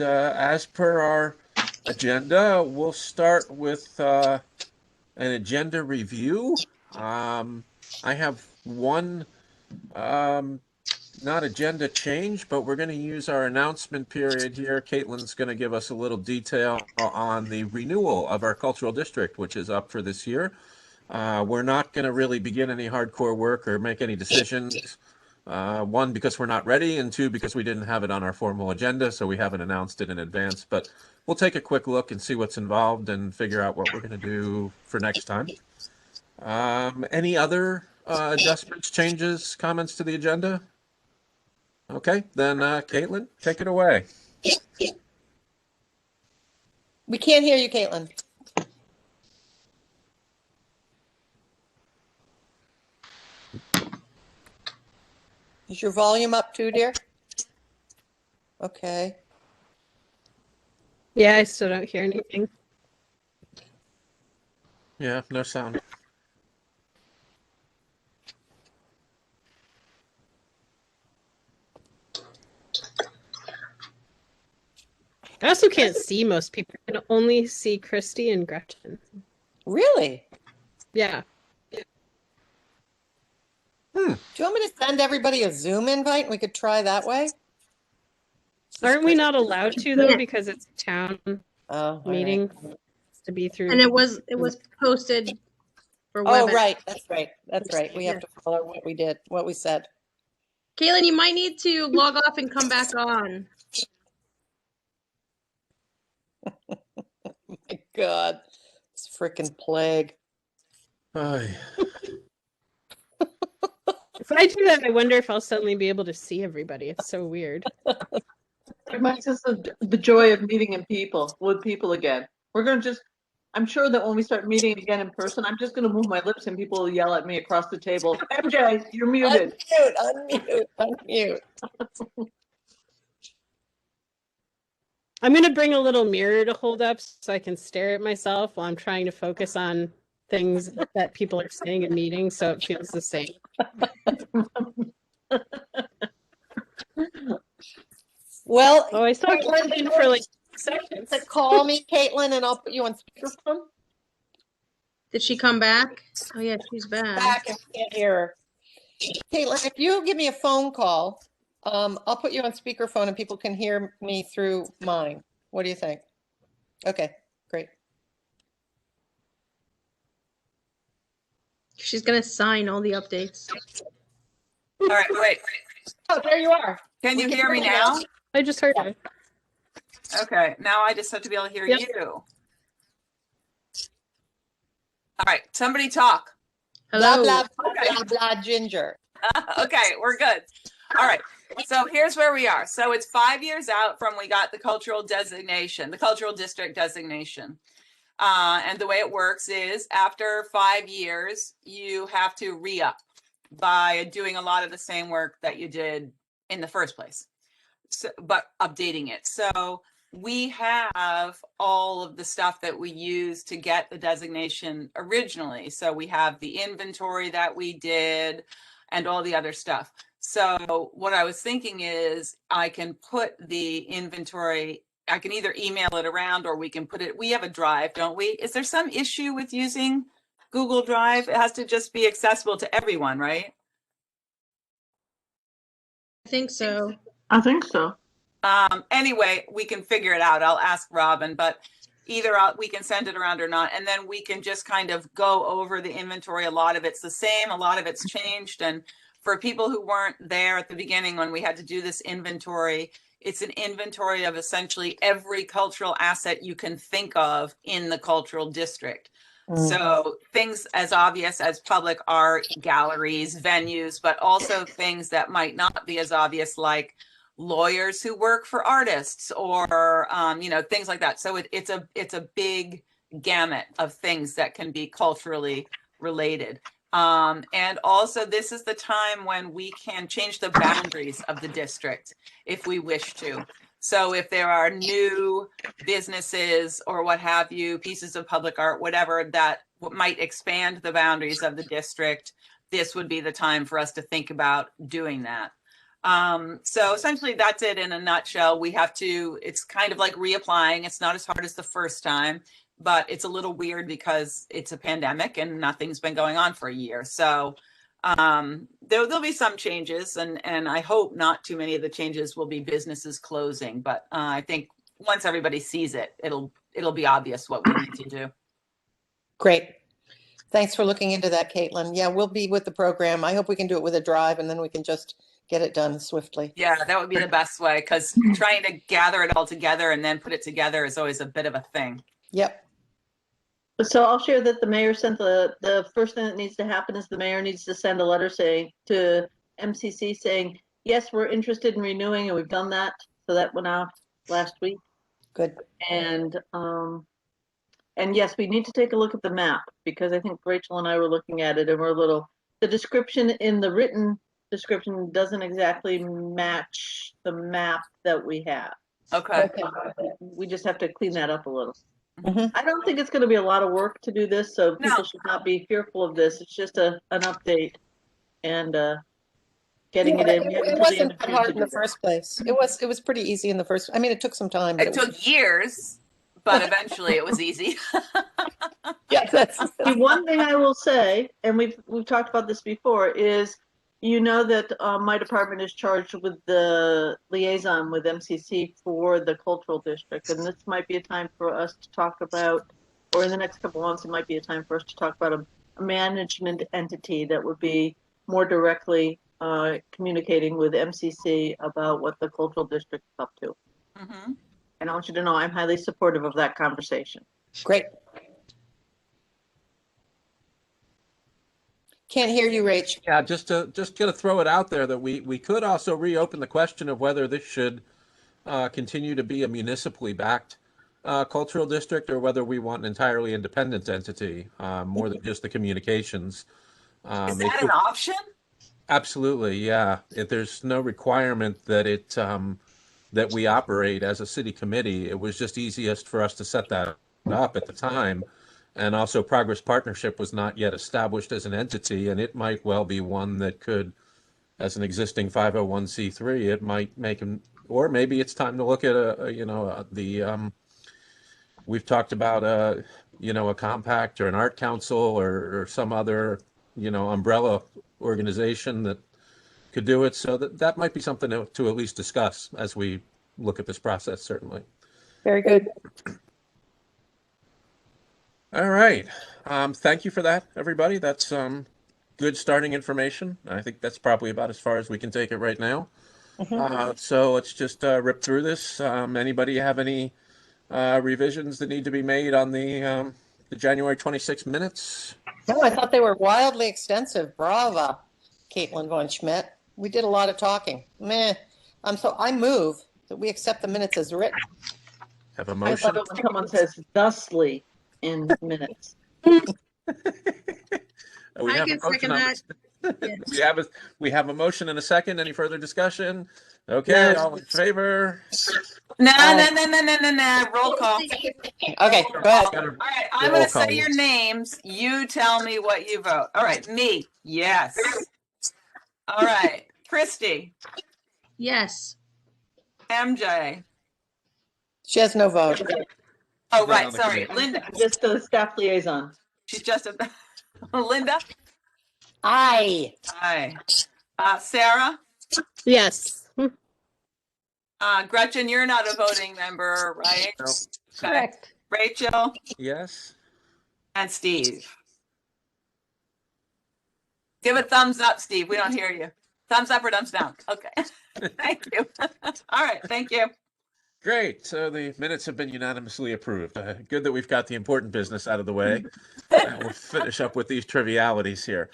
As per our agenda, we'll start with an agenda review. I have one not agenda change, but we're going to use our announcement period here. Caitlin's going to give us a little detail on the renewal of our cultural district, which is up for this year. We're not going to really begin any hardcore work or make any decisions. One, because we're not ready, and two, because we didn't have it on our formal agenda, so we haven't announced it in advance. But we'll take a quick look and see what's involved and figure out what we're going to do for next time. Any other adjustments, changes, comments to the agenda? Okay, then Caitlin, take it away. We can't hear you, Caitlin. Is your volume up too, dear? Okay. Yeah, I still don't hear anything. Yeah, no sound. I also can't see most people. I can only see Christy and Gretchen. Really? Yeah. Do you want me to send everybody a Zoom invite and we could try that way? Aren't we not allowed to though, because it's a town meeting to be through? And it was posted for Oh, WebEx. right. That's right. We have to follow what we said. Caitlin, you might need to log off and come back on. My God, it's freaking plague. Ay. If I do that, I wonder if I'll suddenly be able to see everybody. It's so weird. It reminds us of the joy of meeting with people again. We're going to I'm sure that when we start meeting again in person, I'm just going to move my lips and people will yell at me across the table. MJ, you're muted. Unmute. I'm going to bring a little mirror to hold up so I can stare at myself while I'm trying to focus on things that people are saying in meetings, so it feels the same. Well, I saw Caitlin for like seconds. Call me, Caitlin, and I'll put you on speakerphone. Did she come back? Oh yeah, she's back. And can't hear her. Caitlin, if you give me a phone call, I'll put you on speakerphone and people can hear me through mine. What do you think? Okay, great. She's gonna sign all the updates. All right, wait. Oh, there you are. Can you hear me now? I just heard her. Okay, now I just have to be able to hear you. All right, somebody talk. Hello. Blah, blah, blah, blah, ginger. Okay, we're good. All right, so here's where we are. So it's 5 years out from we got the cultural designation, the cultural district designation. And the way it works is after 5 years, you have to re-up by doing a lot of the same work that you did in the first place, but updating it. So we have all of the stuff that we used to get the designation originally. So we have the inventory that we did and all the other stuff. So what I was thinking is I can put the inventory, I can either email it around or we can put it, we have a drive, don't we? Is there some issue with using Google Drive? It has to just be accessible to everyone, right? I think so. I think so. Anyway, we can figure it out. I'll ask Robin, but either we can send it around or not. And then we can just kind of go over the inventory. A lot of it's the same, a lot of it's changed. And for people who weren't there at the beginning when we had to do this inventory, it's an inventory of essentially every cultural asset you can think of in the cultural district. So things as obvious as public art, galleries, venues, but also things that might not be as obvious, like lawyers who work for artists or, things like that. So it's a big gamut of things that can be culturally related. And also this is the time when we can change the boundaries of the district if we wish to. So if there are new businesses or what have you, pieces of public art, whatever, that might expand the boundaries of the district, this would be the time for us to think about doing that. So essentially that's it in a nutshell. It's kind of like reapplying. It's not as hard as the first time, but it's a little weird because it's a pandemic and nothing's been going on for a year. So there'll be some changes, and I hope not too many of the changes will be businesses closing, but I think once everybody sees it, it'll be obvious what we need to do. Great. Thanks for looking into that, Caitlin. Yeah, we'll be with the program. I hope we can do it with a drive and then we can just get it done swiftly. Yeah, that would be the best way, because trying to gather it all together and then put it together is always a bit of a thing. Yep. So I'll share that the mayor sent the first thing that needs to happen is the mayor needs to send a letter saying to MCC saying, yes, we're interested in renewing, and we've done that. So that went out last week. Good. And yes, we need to take a look at the map, because I think Rachel and I were looking at it and we're the description in the written description doesn't exactly match the map that we have. Okay. We just have to clean that up a little. Mhm. I don't think it's going to be a lot of work to do this, so No. people should not be fearful of this. It's just an update and getting it in. We have It until the end wasn't of that June hard to in do the first place. It was pretty easy in the first. I mean, it took some time. But It took years, but eventually it was easy. yeah, that's The one thing I will say, and we've talked about this before, is that my department is charged with the liaison with MCC for the cultural district, and this might be a time for us to talk about, or in the next couple of months, it might be a time for us to talk about a management entity that would be more directly communicating with MCC about what the cultural district is up to. Mhm. And I want you to know I'm highly supportive of that conversation. great. Can't hear you, Rach. Yeah, just gonna throw it out there that we could also reopen the question of whether this should continue to be a municipally backed cultural district, or whether we want an entirely independent entity, more than just the communications. Is It that could- an option? Absolutely, yeah. There's no requirement that that we operate as a city committee. It was just easiest for us to set that up at the time. And also Progress Partnership was not yet established as an entity, and it might well be one that could, as an existing 501c3, it might make them, or maybe it's time to look at we've talked about a compact or an art council or some other, umbrella organization that could do it. So that might be something to at least discuss as we look at this process, certainly. Very good. All right. Thank you for that, everybody. That's good starting information. I think that's probably about as far as we can take it right now. So let's just rip through this. Anybody have any revisions that need to be made on the January 26 minutes? No, I thought they were wildly extensive. Brava, Caitlin Von Schmidt. We did a lot of talking. Meh. I move that we accept the minutes as written. Have a I motion? love it when someone says thusly in minutes. We I have can a motion second on that. the- we have a motion and a second. Any further discussion? Okay, No. all in favor? No. Roll call. Okay, go ahead. All right, I'm Roll gonna call. say your names. You tell me what you vote. All right, me, yes. All right, Christy, Yes. MJ. She has no vote. Oh, Not right, on the sorry, committee. Linda. Just the staff liaison. She's just a Linda. Aye. Hi. Sarah. Yes. Gretchen, you're not a voting member, right? No. Okay. Correct. Rachel Yes. and Steve. Give a thumbs up, Steve. We don't hear you. Thumbs up or thumbs down. Okay. Thank you. All right. Thank you. Great. So the minutes have been unanimously approved. Good that we've got the important business out of the way. We'll finish up with these trivialities here.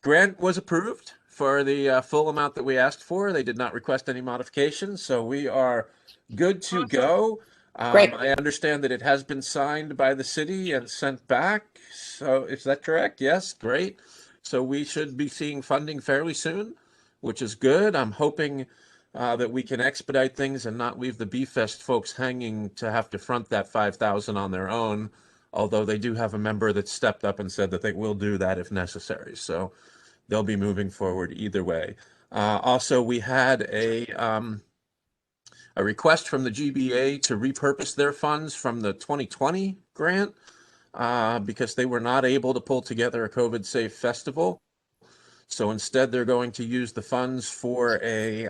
Grant was approved for the full amount that we asked for. They did not request any modifications, so we are good to go. Great. I understand that it has been signed by the city and sent back. So is that correct? Yes, great. So we should be seeing funding fairly soon, which is good. I'm hoping that we can expedite things and not leave the B-Fest folks hanging to have to front that 5,000 on their own, although they do have a member that stepped up and said that they will do that if necessary. So they'll be moving forward either way. Also, we had a request from the GBA to repurpose their funds from the 2020 grant because they were not able to pull together a COVID-safe festival. So instead, they're going to use the funds for a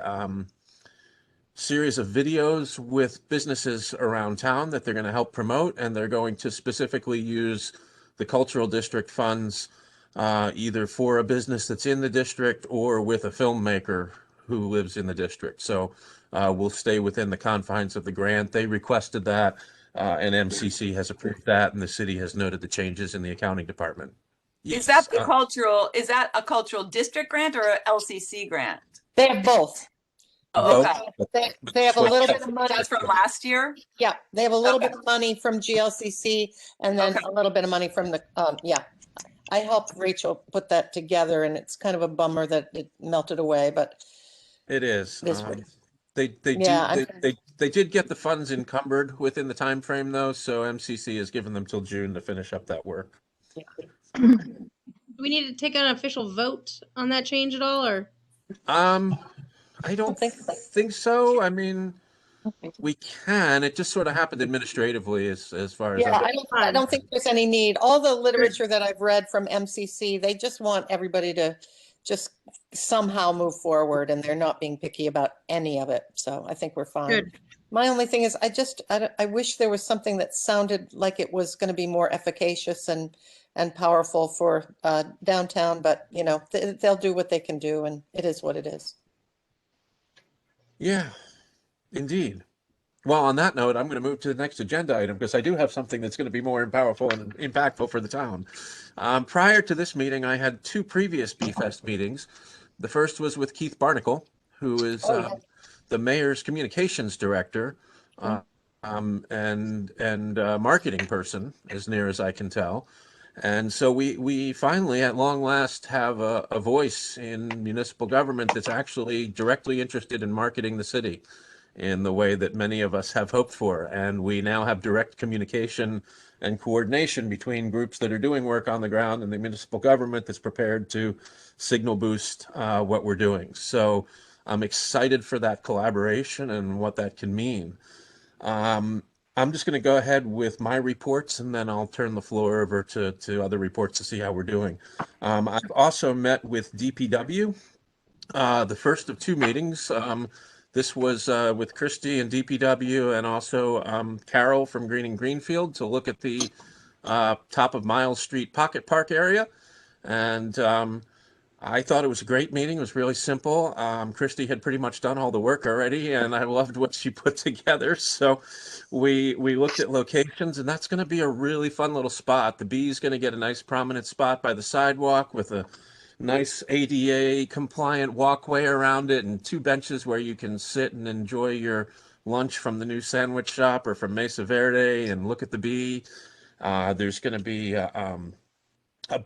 series of videos with businesses around town that they're going to help promote, and they're going to specifically use the cultural district funds either for a business that's in the district or with a filmmaker who lives in the district. So we'll stay within the confines of the grant. They requested that, and MCC has approved that, and the city has noted the changes in the accounting department. Is that the cultural, is that a cultural district grant or a LCC grant? They have both. Oh, Both. okay. They have a little bit of money. That's from last year? Yeah, they have a little Okay. bit of money from GLCC and then Okay. a little bit of money from the, yeah. I helped Rachel put that together and it's kind of a bummer that it melted away, but It is. This way. They did get the funds encumbered within the time frame though, so MCC has given them till June to finish up that work. Do we need to take an official vote on that change at all, or? I don't think so. think so. I mean, we can. It just sort of happened administratively as far as yeah, I'm- I don't think there's any need. All the literature that I've read from MCC, they just want everybody to just somehow move forward and they're not being picky about any of it. So I think we're fine. Good. My only thing is I wish there was something that sounded like it was going to be more efficacious and powerful for downtown, but you know, they'll do what they can do and it is what it is. Yeah, indeed. Well, on that note, I'm going to move to the next agenda item because I do have something that's going to be more powerful and impactful for the town. Prior to this meeting, I had two previous BFest meetings. The first was with Keith Barnacle, who is the mayor's communications director and marketing person, as near as I can tell. And so we finally, at long last, have a voice in municipal government that's actually directly interested in marketing the city in the way that many of us have hoped for. And we now have direct communication and coordination between groups that are doing work on the ground and the municipal government that's prepared to signal boost what we're doing. So I'm excited for that collaboration and what that can mean. I'm just going to go ahead with my reports and then I'll turn the floor over to other reports to see how we're doing. I've also met with DPW, the first of two meetings. This was with Christy and DPW and also Carol from Green and Greenfield to look at the top of Miles Street Pocket Park area. And I thought it was a great meeting. It was really simple. Christy had pretty much done all the work already, and I loved what she put together. So we looked at locations, and that's going to be a really fun little spot. The Bee's going to get a nice prominent spot by the sidewalk with a nice ADA compliant walkway around it and two benches where you can sit and enjoy your lunch from the new sandwich shop or from Mesa Verde and look at the Bee. There's going to be a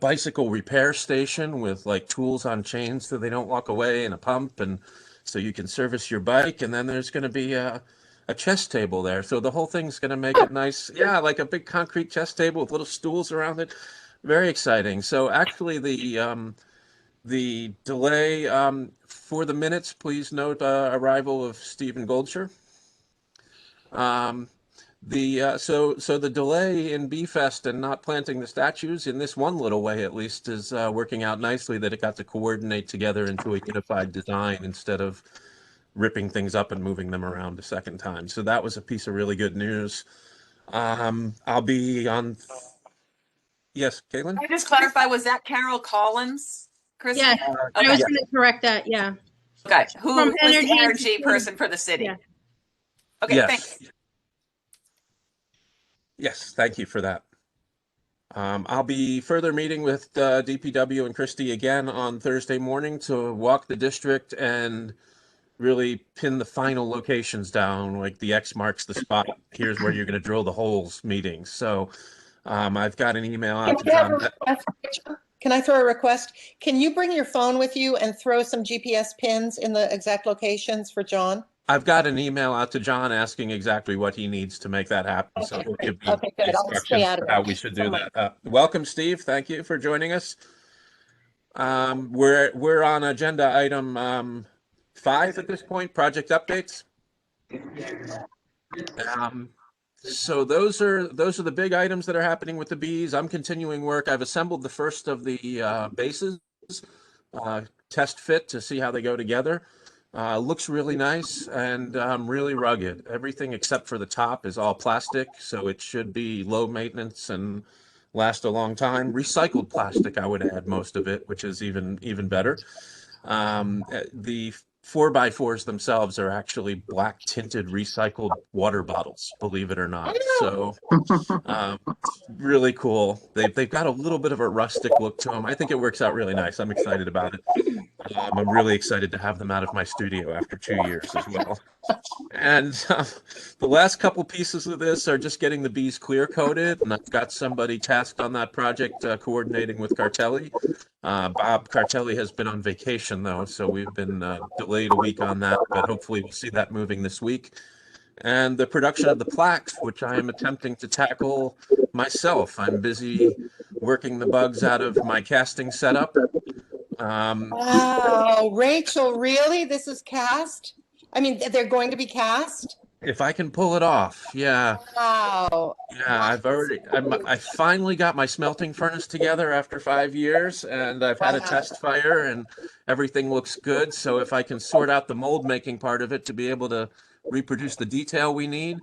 bicycle repair station with like tools on chains so they don't walk away and a pump and so you can service your bike. And then there's going to be a chess table there. So the whole thing's going to make it nice. Yeah, like a big concrete chess table with little stools around it. Very exciting. So actually the delay for the minutes, please note arrival of Stephen Goldshire. So the delay in B-Fest and not planting the statues in this one little way at least is working out nicely, that it got to coordinate together into a unified design instead of ripping things up and moving them around a second time. So that was a piece of really good news. I'll be on. Yes, Caitlin? Can I just clarify, was that Carol Collins, Chris? Yeah, I Okay. was going to correct that. Yeah. Okay. Who From was the Energy energy person for the city? Yeah. Okay, Yes. thanks. Yes, thank you for that. I'll be further meeting with DPW and Christy again on Thursday morning to walk the district and really pin the final locations down, like the X marks the spot. Here's where you're going to drill the holes meeting. So I've got an email out to John. Can I throw a request? Can you bring your phone with you and throw some GPS pins in the exact locations for John? I've got an email out to John asking exactly what he needs to make that happen. So we'll give you Okay, good. I'll stay instructions out for of how it. we should do that. Welcome, Steve. Thank you for joining us. We're on agenda item 5 at this point, project updates. So those are the big items that are happening with the bees. I'm continuing work. I've assembled the first of the bases, test fit to see how they go together. Looks really nice and really rugged. Everything except for the top is all plastic, so it should be low maintenance and last a long time. Recycled plastic, I would add most of it, which is even better. The 4x4s themselves are actually black tinted recycled water bottles, believe it or not. So really cool. They've got a little bit of a rustic look to them. I think it works out really nice. I'm excited about it. I'm really excited to have them out of my studio after 2 years as well. And the last couple pieces of this are just getting the bees clear coated, and I've got somebody tasked on that project, coordinating with Cartelli. Bob Cartelli has been on vacation though, so we've been delayed a week on that, but hopefully we'll see that moving this week. And the production of the plaques, which I am attempting to tackle myself. I'm busy working the bugs out of my casting setup. Wow, Rachel, really? This is cast? I mean, they're going to be cast? If I can pull it off, yeah. Wow. Yeah, I finally got my smelting furnace together after 5 years, and I've had a test fire and everything looks good. So if I can sort out the mold making part of it to be able to reproduce the detail we need,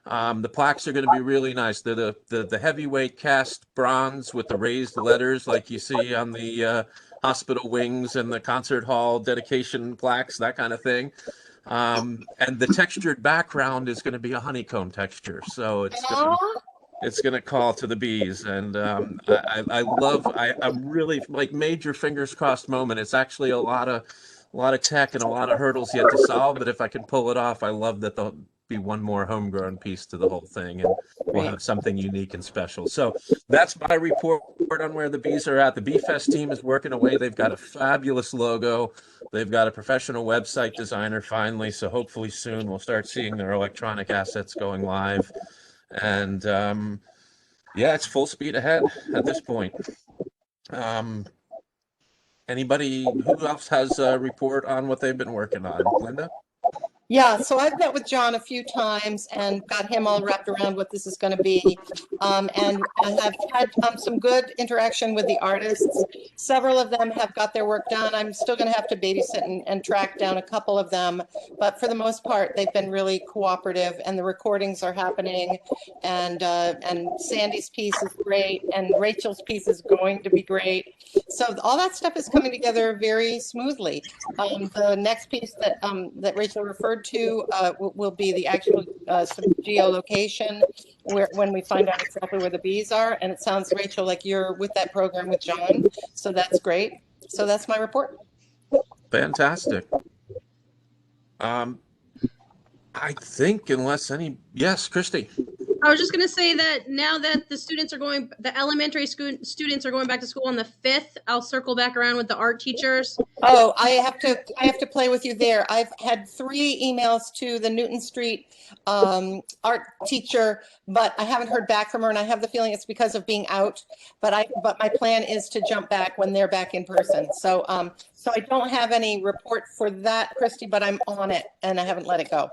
the plaques are going to be really nice. They're the heavyweight cast bronze with the raised letters like you see on the hospital wings and the concert hall dedication plaques, that kind of thing. And the textured background is going to be a honeycomb texture, so it's going to call to the bees. And I'm really like major fingers crossed moment. It's actually a lot of tech and a lot of hurdles yet to solve, but if I can pull it off, I love that there'll be one more homegrown piece to the whole thing, and we'll have something unique and special. So that's my report on where the bees are at. The Bee Fest team is working away. They've got a fabulous logo. They've got a professional website designer finally, so hopefully soon we'll start seeing their electronic assets going live. And yeah, it's full speed ahead at this point. Anybody who else has a report on what they've been working on? Linda? Yeah, so I've met with John a few times and got him all wrapped around what this is going to be. And I have had some good interaction with the artists. Several of them have got their work done. I'm still going to have to babysit and track down a couple of them. But for the most part, they've been really cooperative, and the recordings are happening. And Sandy's piece is great, and Rachel's piece is going to be great. So all that stuff is coming together very smoothly. The next piece that Rachel referred to will be the actual geolocation, when we find out exactly where the bees are. And it sounds, Rachel, like you're with that program with John, so that's great. So that's my report. Fantastic. I think yes, Christy. I was just going to say that now that the elementary students are going back to school on the 5th, I'll circle back around with the art teachers. Oh, I have to play with you there. I've had 3 emails to the Newton Street art teacher, but I haven't heard back from her, and I have the feeling it's because of being out. But my plan is to jump back when they're back in person. So so I don't have any report for that, Christy, but I'm on it and I haven't let it go.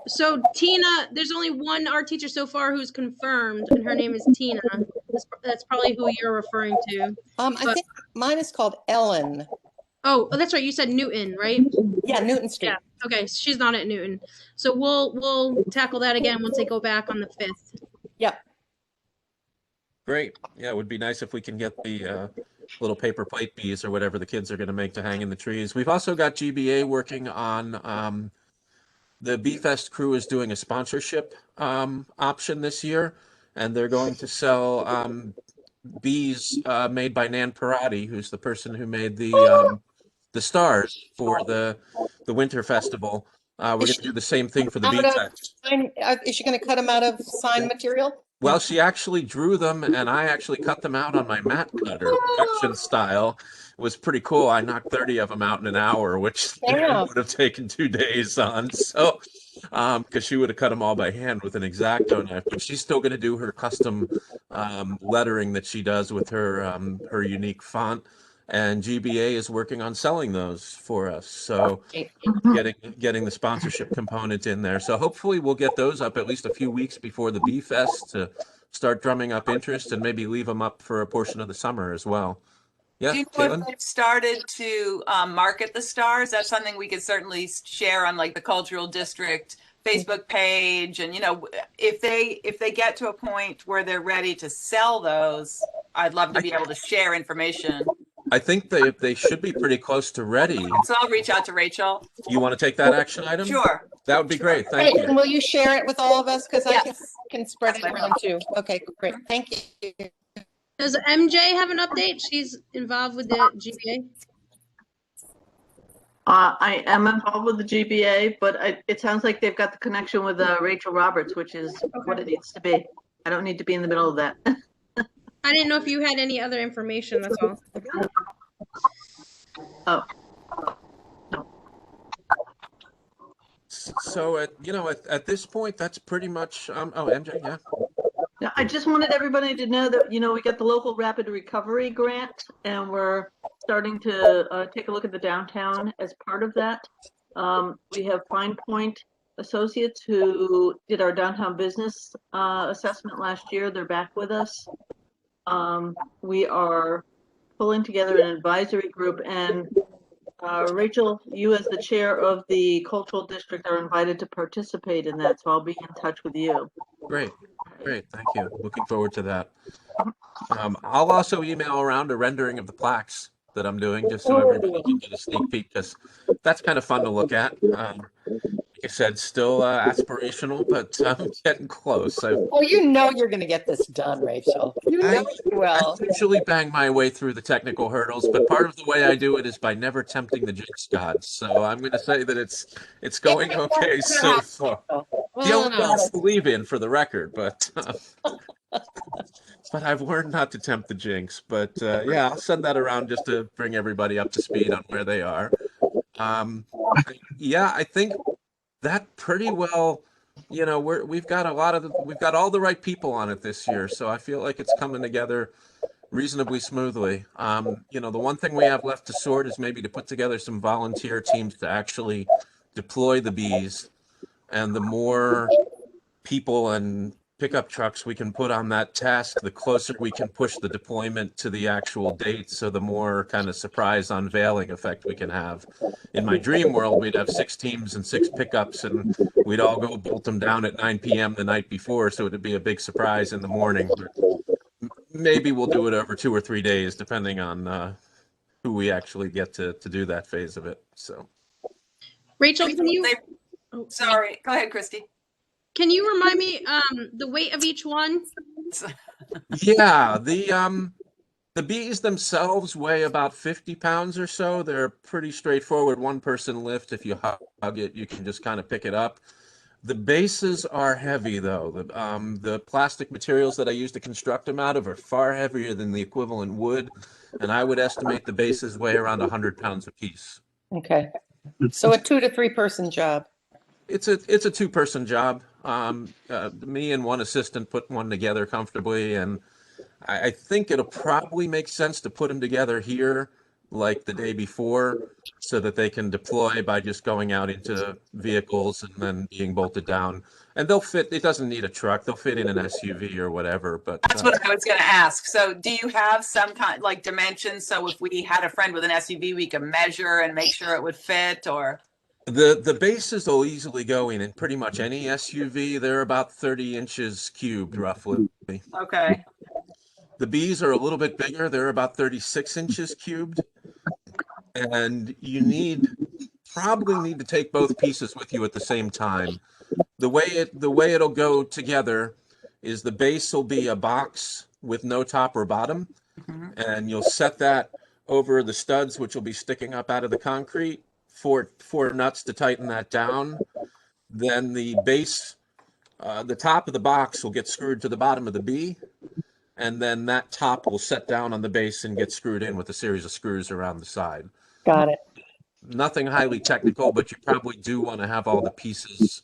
So Tina, there's only one art teacher so far who's confirmed, and her name is Tina. That's probably who you're referring to. I think mine is called Ellen. Oh, that's right. You said Newton, right? Yeah, Newton Street. Yeah. Okay, she's not at Newton. So we'll tackle that again once they go back on the 5th. Yep. Great. Yeah, it would be nice if we can get the little paper plate bees or whatever the kids are going to make to hang in the trees. We've also got GBA working on the Bee Fest crew is doing a sponsorship option this year, and they're going to sell bees made by Nan Parati, who's the person who made the stars for the winter festival. We're going to do the same thing for the Bee Fest. Is she going to cut them out of sign material? Well, she actually drew them, and I actually cut them out on my mat cutter, production style. It was pretty cool. I knocked 30 of them out in an hour, which would have taken 2 days on. So, because she would have cut them all by hand with an X-Acto knife, but she's still going to do her custom lettering that she does with her her unique font. and GBA is working on selling those for us. So getting the sponsorship component in there. So hopefully we'll get those up at least a few weeks before the Bee Fest to start drumming up interest and maybe leave them up for a portion of the summer as well. Yeah, Do you know if Caitlin? they've started to market the stars? That's something we could certainly share on like the Cultural District Facebook page. And, if they get to a point where they're ready to sell those, I'd love to be able to share information. I think they should be pretty close to ready. So I'll reach out to Rachel. You want to take that action item? Sure. That would be great. Thank Great, and you. will you share it with all of us? Because I Yes. can spread it Yes, I around too. Okay, great. Thank you. Does MJ have an update? She's involved with the GBA. I am involved with the GBA, but it sounds like they've got the connection with Rachel Roberts, which is what it needs to be. I don't need to be in the middle of that. I didn't know if you had any other information, that's all. Oh, So at this point, that's pretty much. MJ, yeah. yeah, I just wanted everybody to know that, we got the local rapid recovery grant, and we're starting to take a look at the downtown as part of that. We have Fine Point Associates who did our downtown business assessment last year. They're back with us. We are pulling together an advisory group, and Rachel, you as the chair of the cultural district are invited to participate in that, so I'll be in touch with you. Great. Thank you. Looking forward to that. I'll also email around a rendering of the plaques that I'm doing, just so everybody can get a sneak peek, because that's kind of fun to look at. Like I said, still aspirational, but I'm getting close. Oh, you're going to get this done, Rachel. You know you will. I usually bang my way through the technical hurdles, but part of the way I do it is by never tempting the jinx gods. So I'm going to say that it's going okay so far. The only ones to believe in, for the record, but I've learned not to tempt the jinx. But yeah, I'll send that around just to bring everybody up to speed on where they are. Yeah, I think that pretty well. We've got all the right people on it this year, so I feel like it's coming together reasonably smoothly. The one thing we have left to sort is maybe to put together some volunteer teams to actually deploy the bees, and the more people and pickup trucks we can put on that task, the closer we can push the deployment to the actual date, so the more kind of surprise unveiling effect we can have. In my dream world, we'd have 6 teams and 6 pickups, and we'd all go bolt them down at 9 p.m. the night before, so it'd be a big surprise in the morning. Maybe we'll do it over 2 or 3 days, depending on who we actually get to do that phase of it. So, Rachel, can you? Sorry, go ahead, Christy. Can you remind me the weight of each one? Yeah, the bees themselves weigh about 50 pounds or so. They're pretty straightforward one-person lift. If you hug it, you can just kind of pick it up. The bases are heavy, though. The plastic materials that I use to construct them out of are far heavier than the equivalent wood, and I would estimate the bases weigh around 100 pounds apiece. Okay. So a 2 to 3 person job. It's a 2-person job. Me and one assistant put one together comfortably, and I think it'll probably make sense to put them together here like the day before, so that they can deploy by just going out into vehicles and then being bolted down. And they'll fit. It doesn't need a truck. They'll fit in an SUV or whatever. But that's what I was going to ask. So do you have some kind like dimensions? So if we had a friend with an SUV, we could measure and make sure it would fit, or? The bases will easily go in pretty much any SUV. They're about 30 inches cubed, roughly. Okay. The bees are a little bit bigger. They're about 36 inches cubed. And you probably need to take both pieces with you at the same time. The way it'll go together is the base will be a box with no top or bottom, and you'll set that over the studs, which will be sticking up out of the concrete, four nuts to tighten that down. Then the base, the top of the box will get screwed to the bottom of the bee, and then that top will set down on the base and get screwed in with a series of screws around the side. Got it. Nothing highly technical, but you probably do want to have all the pieces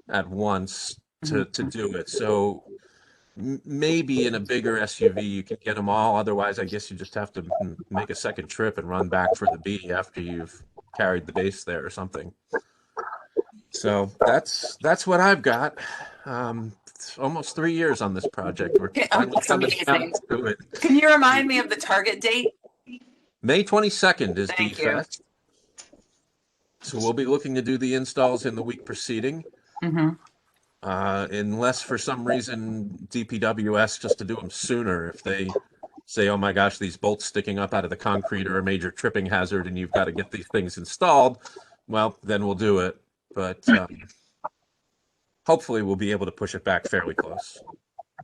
at once to do it. So maybe in a bigger SUV you can get them all. Otherwise, I guess you just have to make a second trip and run back for the B after you've carried the base there or something. So that's what I've got. It's almost 3 years on this project. We're finally That's coming down amazing. to it. Can you remind me of the target date? May 22nd is Thank you. D-Fest. So we'll be looking to do the installs in the week preceding. Mm-hmm. Unless for some reason DPW asks us to do them sooner. If they say, oh my gosh, these bolts sticking up out of the concrete are a major tripping hazard and you've got to get these things installed, well, then we'll do it. But hopefully we'll be able to push it back fairly close.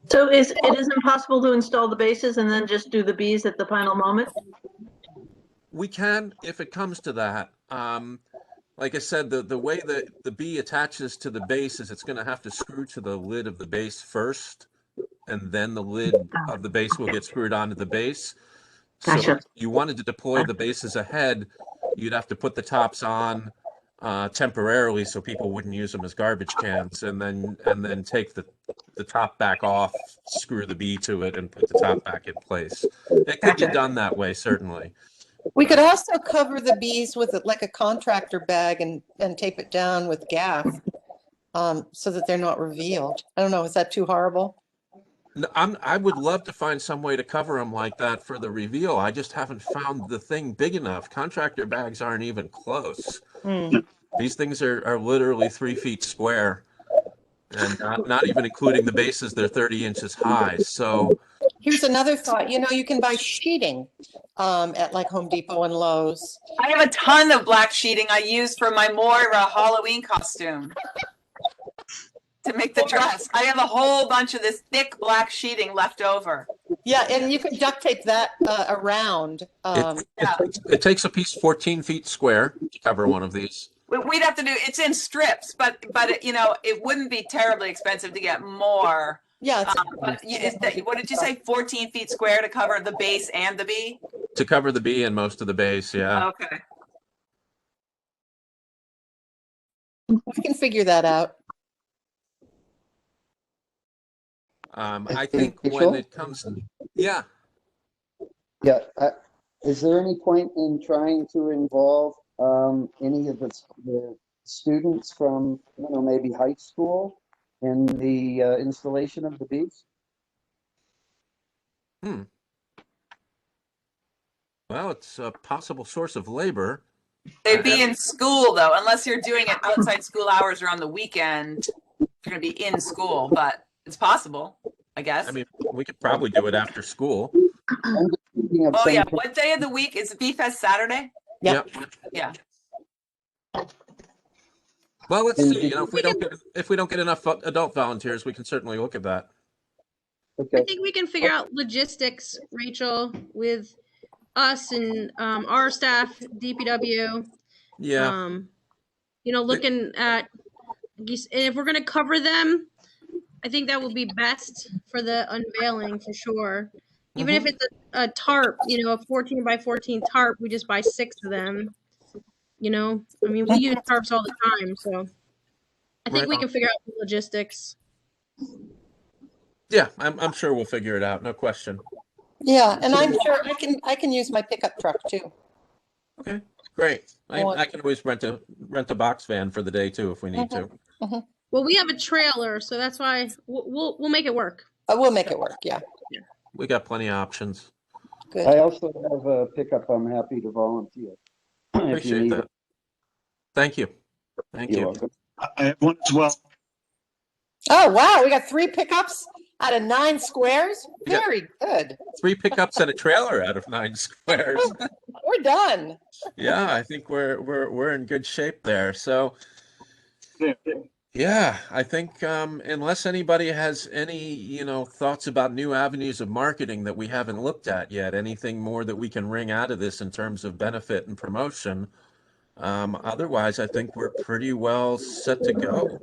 So it isn't possible to install the bases and then just do the Bs at the final moment? We can, if it comes to that. Like I said, the way that the B attaches to the base is it's going to have to screw to the lid of the base first, and then the lid of the base will get screwed onto the base. So Gotcha. if you wanted to deploy the bases ahead, you'd have to put the tops on temporarily so people wouldn't use them as garbage cans, and then take the top back off, screw the B to it, and put the top back in place. It could be done that way, certainly. We could also cover the bees with like a contractor bag and tape it down with gaff so that they're not revealed. I don't know, is that too horrible? No, I would love to find some way to cover them like that for the reveal. I just haven't found the thing big enough. Contractor bags aren't even close. These things are literally 3 feet square, and not even including the bases, they're 30 inches high. So Here's another thought, you can buy sheeting at like Home Depot and Lowe's. I have a ton of black sheeting I use for my Moira Halloween costume to make the dress. I have a whole bunch of this thick black sheeting left over. Yeah, and you can duct tape that around. it takes a piece 14 feet square to cover one of these. We'd have to do, it's in strips, but it wouldn't be terribly expensive to get more. Yeah. But what did you say? 14 feet square to cover the base and the B? To cover the B and most of the base, yeah. Okay. We can figure that out. I think Rachel? when it comes, yeah. Yeah, is there any point in trying to involve any of the students from, maybe high school in the installation of the bees? Well, it's a possible source of labor. They'd be in school though, unless you're doing it outside school hours or on the weekend. You're going to be in school, but it's possible, I guess. I mean, we could probably do it after school. I'm just thinking of Oh yeah, some- what day of the week is Bee Fest? Saturday? Yep. Yeah. Well, let's see. If we don't get enough adult volunteers, we can certainly look at that. I Okay, think we can figure out logistics, Rachel, with us and our staff, DPW. Yeah. Looking at, and if we're going to cover them, I think that will be best for the unveiling for sure. Even if it's a tarp, a 14 by 14 tarp, we just buy 6 of them. We use tarps all the time, so I think we can figure out the logistics. Yeah, I'm sure we'll figure it out. No question. Yeah, and I'm sure I can use my pickup truck too. Okay, great. I can always rent a box van for the day too if we need to. Well, we have a trailer, so that's why we'll make it work. We'll make it work. Yeah. We got plenty of options. Good. I also have a pickup. I'm happy to volunteer. If you Appreciate need that. it. Thank you. Thank You're you. welcome. I have one as well. Oh, wow. We got 3 pickups out of 9 squares. We got- Very good. 3 pickups and a trailer out of 9 squares. We're done. Yeah, I think we're in good shape there. So Yeah. yeah, I think unless anybody has any, thoughts about new avenues of marketing that we haven't looked at yet, anything more that we can wring out of this in terms of benefit and promotion. Otherwise, I think we're pretty well set to go.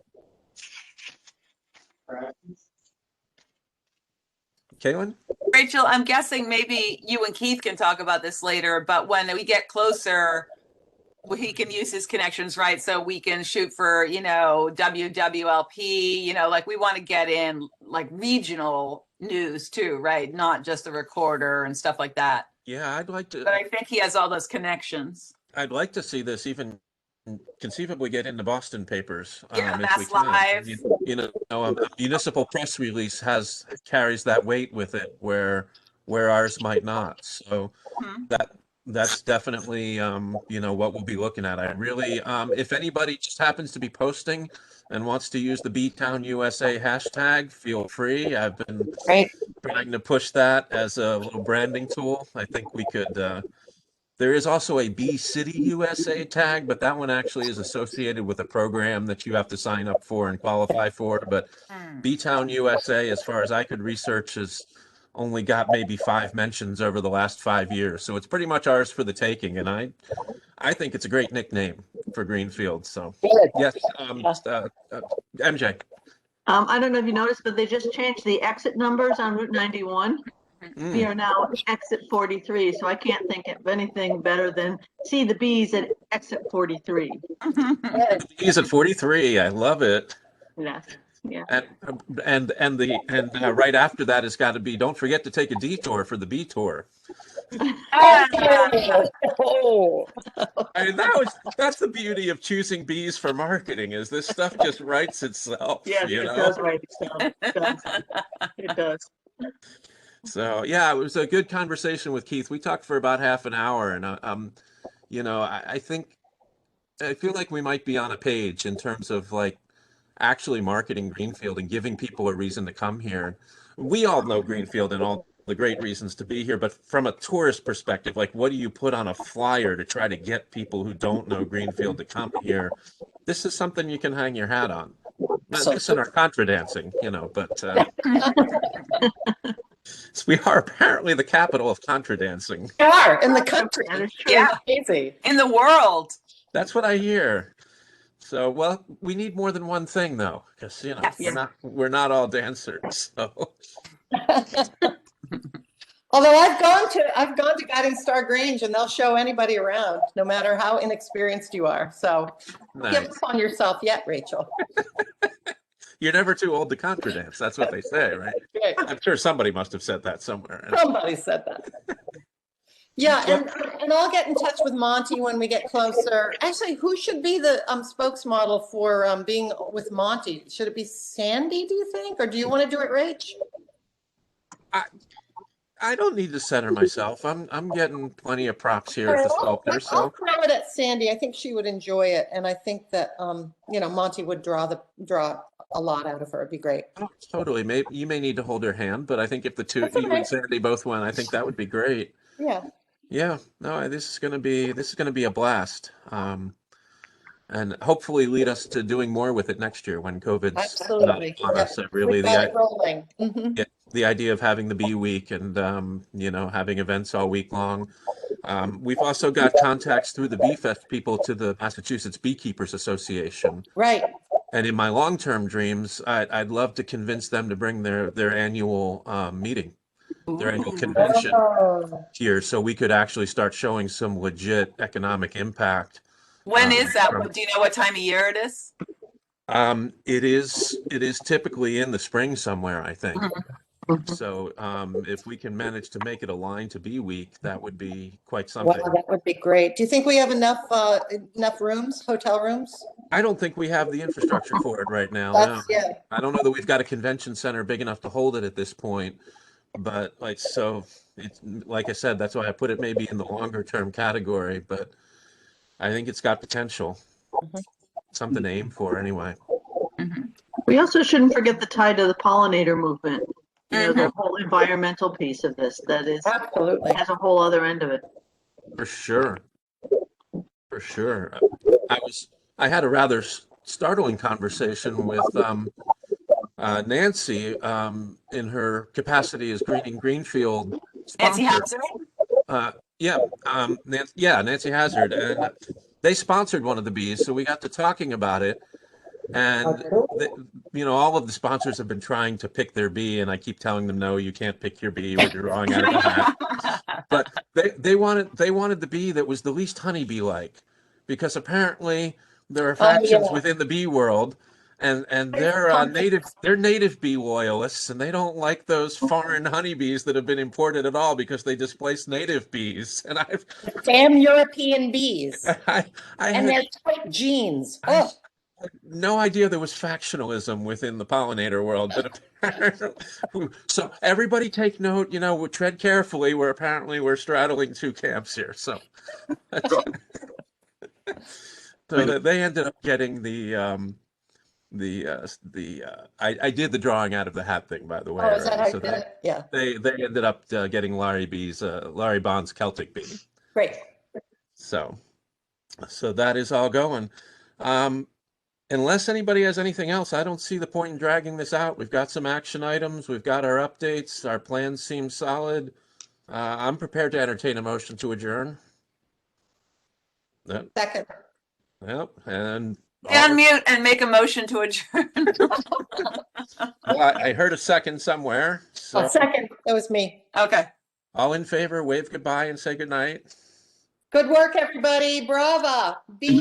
Caitlin? Rachel, I'm guessing maybe you and Keith can talk about this later, but when we get closer, he can use his connections, right? So we can shoot for, WWLP, like we want to get in like regional news too, right? Not just the recorder and stuff like that. Yeah, But I think he has all those connections. I'd like to see this even conceivably get into Boston papers, Yeah, if we Mass can. Live. A municipal press release carries that weight with it where ours might not. So Mhm. that's definitely what we'll be looking at. I really, if anybody just happens to be posting and wants to use the B-Town USA hashtag, feel free. I've been Great. trying to push that as a little branding tool. I think we could. There is also a B City USA tag, but that one actually is associated with a program that you have to sign up for and qualify for. But B-Town USA, as far as I could research, has only got maybe 5 mentions over the last 5 years. So it's pretty much ours for the taking. And I think it's a great nickname for Greenfield. So Good. yes, MJ. I don't know if you noticed, but they just changed the exit numbers on Route 91. We are now exit 43, so I can't think of anything better than see the bees at exit 43. He's at 43. I love it. Yes. Yeah. And right after that has got to be, don't forget to take a detour for the bee tour. Oh. I mean, that's the beauty of choosing bees for marketing, is this stuff just writes itself. Yes, it does write itself. It does. It does. So yeah, it was a good conversation with Keith. We talked for about half an hour, and I feel like we might be on a page in terms of like actually marketing Greenfield and giving people a reason to come here. We all know Greenfield and all the great reasons to be here, but from a tourist perspective, like what do you put on a flyer to try to get people who don't know Greenfield to come here? This is something you can hang your hat on. Not this and our contra dancing, but we are apparently the capital of contra dancing. We are in the country. Yeah. Easy. In the world. That's what I hear. So, well, we need more than one thing, though, because Yes. we're not all dancers. So, Although I've gone to Guiding Star Grange, and they'll show anybody around, no matter how inexperienced you are. So nice. give up on yourself yet, Rachel. You're never too old to contra dance. That's what they say, right? Okay. I'm sure somebody must have said that somewhere. Somebody said that. Yeah, and I'll get in touch with Monty when we get closer. Actually, who should be the spokesmodel for being with Monty? Should it be Sandy, do you think? Or do you want to do it, Rach? I don't need to center myself. I'm getting plenty of props here at the sculptor. I'll So throw it at Sandy. I think she would enjoy it, and I think that Monty would draw a lot out of her. It'd be great. oh, totally. Maybe you may need to hold her hand, but I think if the two, That's you okay. and Sandy both went, I think that would be great. Yeah. Yeah, no, this is gonna be a blast, and hopefully lead us to doing more with it next year when COVID's Absolutely. not on us. Yep. Really, We've got it rolling. Mhm. the idea of having the bee week and having events all week long. We've also got contacts through the Bee Fest people to the Massachusetts Beekeepers Association. Right. And in my long-term dreams, I'd love to convince them to bring their annual meeting, their annual convention Oh. here, so we could actually start showing some legit economic impact. When is that? Do you know what time of year it is? It is typically in the spring somewhere, I think. So if we can manage to make it align to Bee Week, that would be quite something. Wow, that would be great. Do you think we have enough rooms, hotel rooms? I don't think we have the infrastructure for it right now. No. Yeah. I don't know that we've got a convention center big enough to hold it at this point. But it's like I said, that's why I put it maybe in the longer term category. But I think it's got potential. Something to aim for anyway. We also shouldn't forget the tie to the pollinator movement. The whole environmental piece of this Absolutely. has a whole other end of it. For sure. For sure. I had a rather startling conversation with Nancy in her capacity as Greening Greenfield sponsor. Nancy Hazard? Nancy Hazard. And they sponsored one of the bees, so we got to talking about it. And all of the sponsors have been trying to pick their bee, and I keep telling them, no, you can't pick your bee. We're drawing out of the hat. But they wanted the bee that was the least honeybee-like. because apparently there are Oh, factions yeah. within the bee world, and they're native bee loyalists, and they don't like those foreign honeybees that have been imported at all because they displace native bees. And Damn European bees I and had their tight jeans. I Oh, had no idea there was factionalism within the pollinator world, but apparently, so everybody take note. Tread carefully. We're straddling two camps here. So. So they ended up getting I did the drawing out of the hat thing, by the way, oh, is that already. how you So did it? Yeah, they ended up getting Larry Bond's Celtic bee. great. So that is all going. Unless anybody has anything else, I don't see the point in dragging this out. We've got some action items. We've got our updates. Our plans seem solid. I'm prepared to entertain a motion to adjourn. Yep. Second. Yep. And Unmute and make a motion to adjourn. well, I heard a second somewhere. So Second. That was me. Okay. all in favor, wave goodbye and say goodnight. Good work, everybody. Brava. Be